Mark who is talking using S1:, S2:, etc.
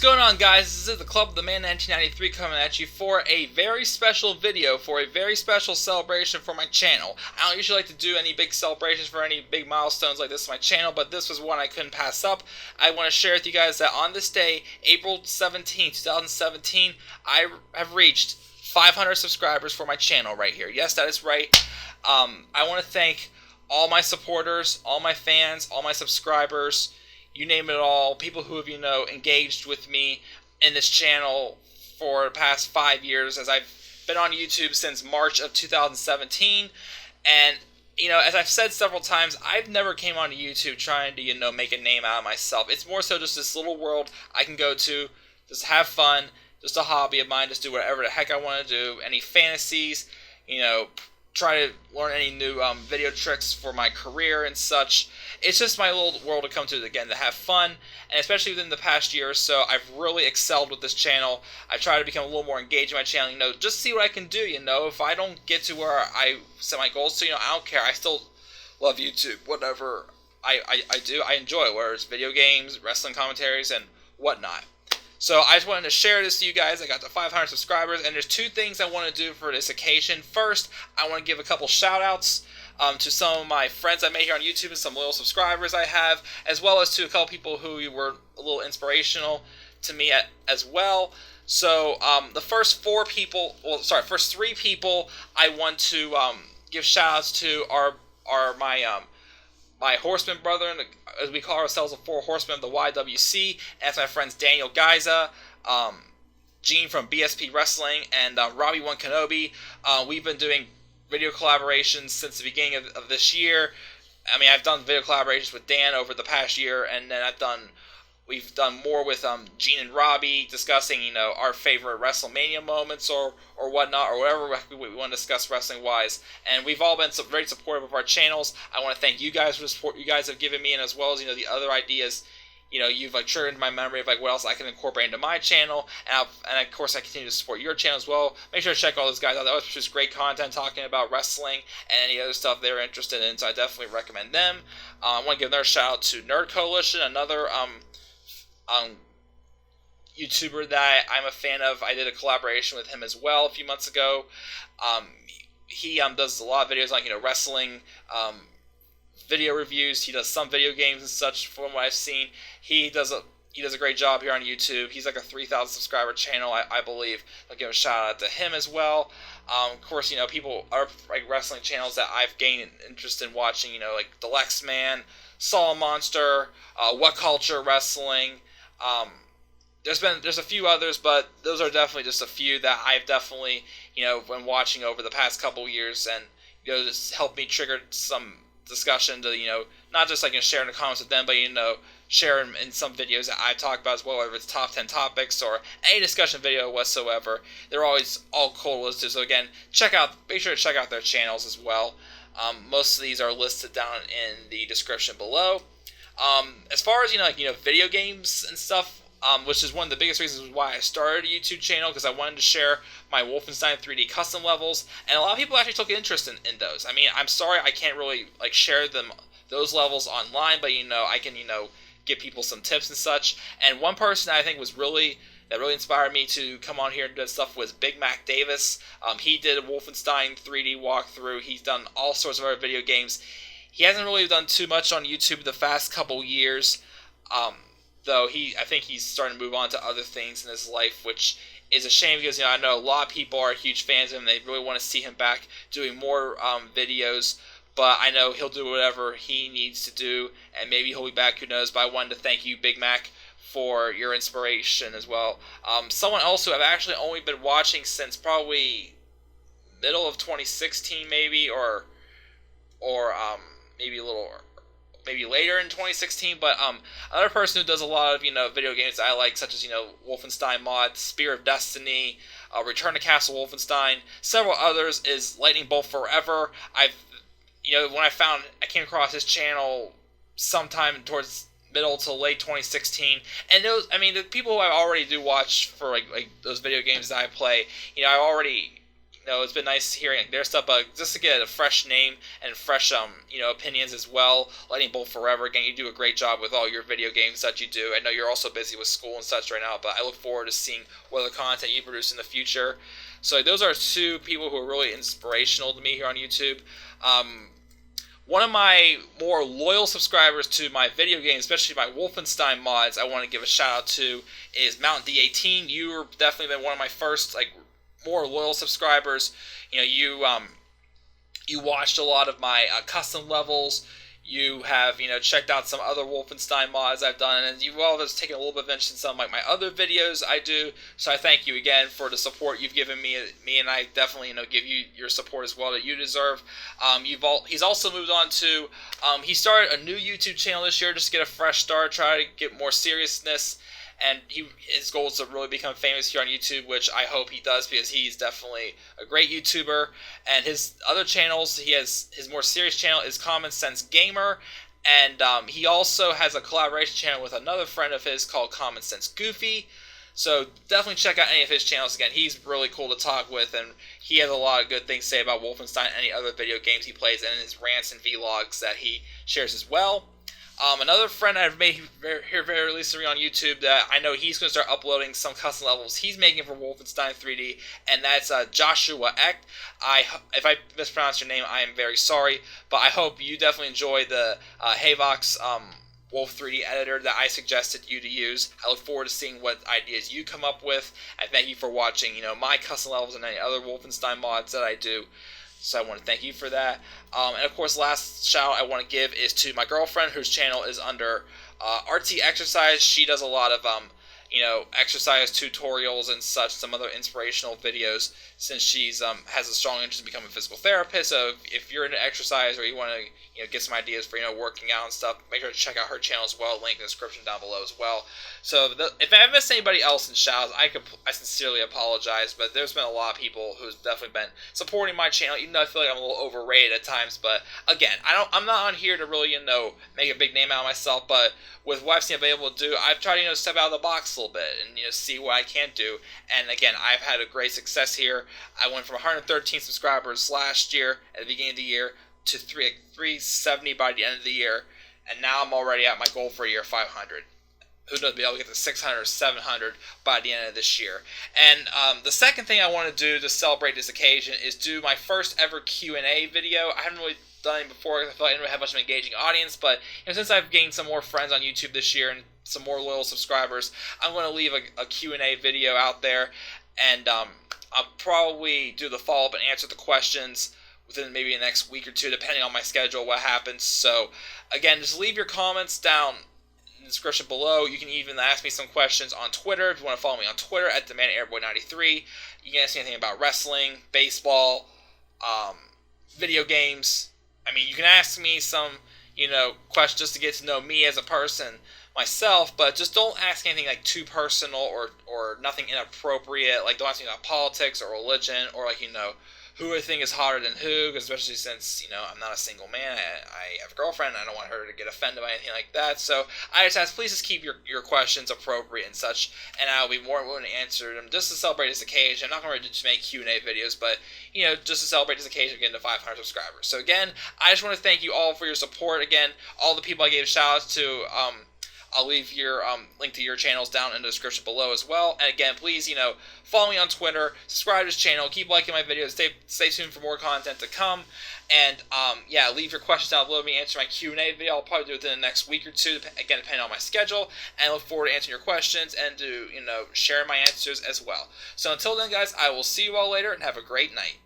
S1: going on, guys? This is the Club of the Man 1993 coming at you for a very special video, for a very special celebration for my channel. I don't usually like to do any big celebrations for any big milestones like this on my channel, but this was one I couldn't pass up. I want to share with you guys that on this day, April 17, 2017, I have reached 500 subscribers for my channel right here. Yes, that is right. I want to thank all my supporters, all my fans, all my subscribers, you name it all, people who have, engaged with me in this channel for the past 5 years, as I've been on YouTube since March of 2017, and, as I've said several times, I've never came onto YouTube trying to, make a name out of myself. It's more so just this little world I can go to, just have fun, just a hobby of mine, just do whatever the heck I want to do, any fantasies, try to learn any new video tricks for my career and such. It's just my little world to come to, again, to have fun, and especially within the past year or so, I've really excelled with this channel. I've tried to become a little more engaged in my channel, just see what I can do, if I don't get to where I set my goals to, I don't care. I still love YouTube, whatever I do, I enjoy it, whether it's video games, wrestling commentaries, and whatnot. So I just wanted to share this to you guys. I got to 500 subscribers, and there's two things I want to do for this occasion. First, I want to give a couple shout-outs to some of my friends I made here on YouTube and some loyal subscribers I have, as well as to a couple people who were a little inspirational to me as well. So the first first three people I want to give shout-outs to are my horseman brethren, as we call ourselves, the four horsemen of the YWC. And that's my friends Daniel Giza, Gene from BSP Wrestling, and Robbie One Kenobi. We've been doing video collaborations since the beginning of this year. I mean, I've done video collaborations with Dan over the past year, and then we've done more with Gene and Robbie, discussing our favorite WrestleMania moments or whatnot, or whatever we want to discuss wrestling wise. And we've all been very supportive of our channels. I want to thank you guys for the support you guys have given me, and as well as the other ideas you've triggered my memory of what else I can incorporate into my channel, and of course I continue to support your channel as well. Make sure to check all those guys out. They always produce great content talking about wrestling and any other stuff they're interested in, so I definitely recommend them. I want to give another shout out to Nerd Coalition, another YouTuber that I'm a fan of. I did a collaboration with him as well a few months ago. He does a lot of videos like wrestling video reviews. He does some video games and such. From what I've seen, he does a great job here on YouTube. He's like a 3,000 subscriber channel, I believe. I'll give a shout out to him as well. Of course, people are like wrestling channels that I've gained interest in watching. Like Dalyxman, Solomonster, What Culture Wrestling. There's a few others, but those are definitely just a few that I've definitely been watching over the past couple years, and just helped me trigger some discussion to not just share in the comments with them, but share in some videos that I talk about as well, whether it's top 10 topics or any discussion video whatsoever. They're always all cool to listen to. So again, make sure to check out their channels as well. Most of these are listed down in the description below. As far as video games and stuff, which is one of the biggest reasons why I started a YouTube channel, because I wanted to share my Wolfenstein 3D custom levels, and a lot of people actually took interest in those. I mean, I'm sorry I can't really share those levels online, but I can give people some tips and such. And one person I think that really inspired me to come on here and do stuff was BigMacDavis. He did a Wolfenstein 3D walkthrough. He's done all sorts of other video games. He hasn't really done too much on YouTube the past couple years, though I think he's starting to move on to other things in his life, which is a shame, because I know a lot of people are huge fans of him. They really want to see him back doing more videos, but I know he'll do whatever he needs to do, and maybe he'll be back, who knows. But I wanted to thank you, Big Mac, for your inspiration as well. Someone else who I've actually only been watching since probably middle of 2016 maybe, or maybe later in 2016, but another person who does a lot of video games that I like, such as Wolfenstein mod, Spear of Destiny, Return to Castle Wolfenstein, several others, is LightningBoltForever. When I came across his channel sometime towards middle to late 2016, and the people who I already do watch for like those video games that I play, I already it's been nice hearing their stuff, just to get a fresh name and fresh, opinions as well. LightningBoltForever, again, you do a great job with all your video games that you do. I know you're also busy with school and such right now, but I look forward to seeing what other content you produce in the future. So those are two people who are really inspirational to me here on YouTube. One of my more loyal subscribers to my video games, especially my Wolfenstein mods, I want to give a shout out to is Mountain D18. You've definitely been one of my first more loyal subscribers. You watched a lot of my custom levels. You have checked out some other Wolfenstein mods I've done, and you've always taken a little bit of interest in some of my other videos I do. So I thank you again for the support you've given me, and I definitely give you your support as well that you deserve. He's also moved on to he started a new YouTube channel this year just to get a fresh start, try to get more seriousness. And his goal is to really become famous here on YouTube, which I hope he does, because he's definitely a great YouTuber. And his other channels, his more serious channel is Common Sense Gamer, and he also has a collaboration channel with another friend of his called Common Sense Goofy. So definitely check out any of his channels. Again, he's really cool to talk with, and he has a lot of good things to say about Wolfenstein and any other video games he plays, and his rants and vlogs that he shares as well. Another friend I've made here very recently on YouTube that I know he's going to start uploading some custom levels he's making for Wolfenstein 3D, and that's Joshua Echt. If I mispronounced your name, I am very sorry, but I hope you definitely enjoy the Havox Wolf 3D editor that I suggested you to use. I look forward to seeing what ideas you come up with. I thank you for watching, my custom levels and any other Wolfenstein mods that I do. So I want to thank you for that. And of course, last shout I want to give is to my girlfriend, whose channel is under Artsy Exercise. She does a lot of exercise tutorials and such, some other inspirational videos, since she's has a strong interest in becoming a physical therapist. So if you're into exercise or you want to get some ideas for working out and stuff, make sure to check out her channel as well. Link in the description down below as well. So if I missed anybody else in shouts, I sincerely apologize, but there's been a lot of people who's definitely been supporting my channel, even though I feel like I'm a little overrated at times. But again, I'm not on here to really make a big name out of myself, but with what I've seen available to do, I've tried to step out of the box a little bit and see what I can do. And again, I've had a great success here. I went from 113 subscribers last year at the beginning of the year to 370 by the end of the year, and now I'm already at my goal for a year, 500. Who knows, be able to get to 600 or 700 by the end of this year. And the second thing I want to do to celebrate this occasion is do my first ever Q&A video. I haven't really done it before because I feel like I didn't really have much of an engaging audience, but since I've gained some more friends on YouTube this year and some more loyal subscribers, I'm going to leave a Q&A video out there, and I'll probably do the follow-up and answer the questions within maybe the next week or two, depending on my schedule, what happens. So again, just leave your comments down in the description below. You can even ask me some questions on Twitter if you want to follow me on Twitter at TheManAirboy93. You can ask me anything about wrestling, baseball, video games. I mean, you can ask me some, questions just to get to know me as a person myself, but just don't ask anything too personal or nothing inappropriate. Don't ask me about politics or religion or who I think is hotter than who, because especially since I'm not a single man, I have a girlfriend, and I don't want her to get offended by anything like that. So I just ask, please just keep your questions appropriate and such, and I'll be more than willing to answer them just to celebrate this occasion. I'm not going to just make Q&A videos, but just to celebrate this occasion of getting to 500 subscribers. So again, I just want to thank you all for your support. Again, all the people I gave shout outs to, I'll leave your link to your channels down in the description below as well. And again, please, follow me on Twitter, subscribe to this channel, keep liking my videos, stay tuned for more content to come. And yeah, leave your questions down below. Me answer my Q&A video. I'll probably do it within the next week or two, again, depending on my schedule. And I look forward to answering your questions and to share my answers as well. So until then, guys, I will see you all later and have a great night.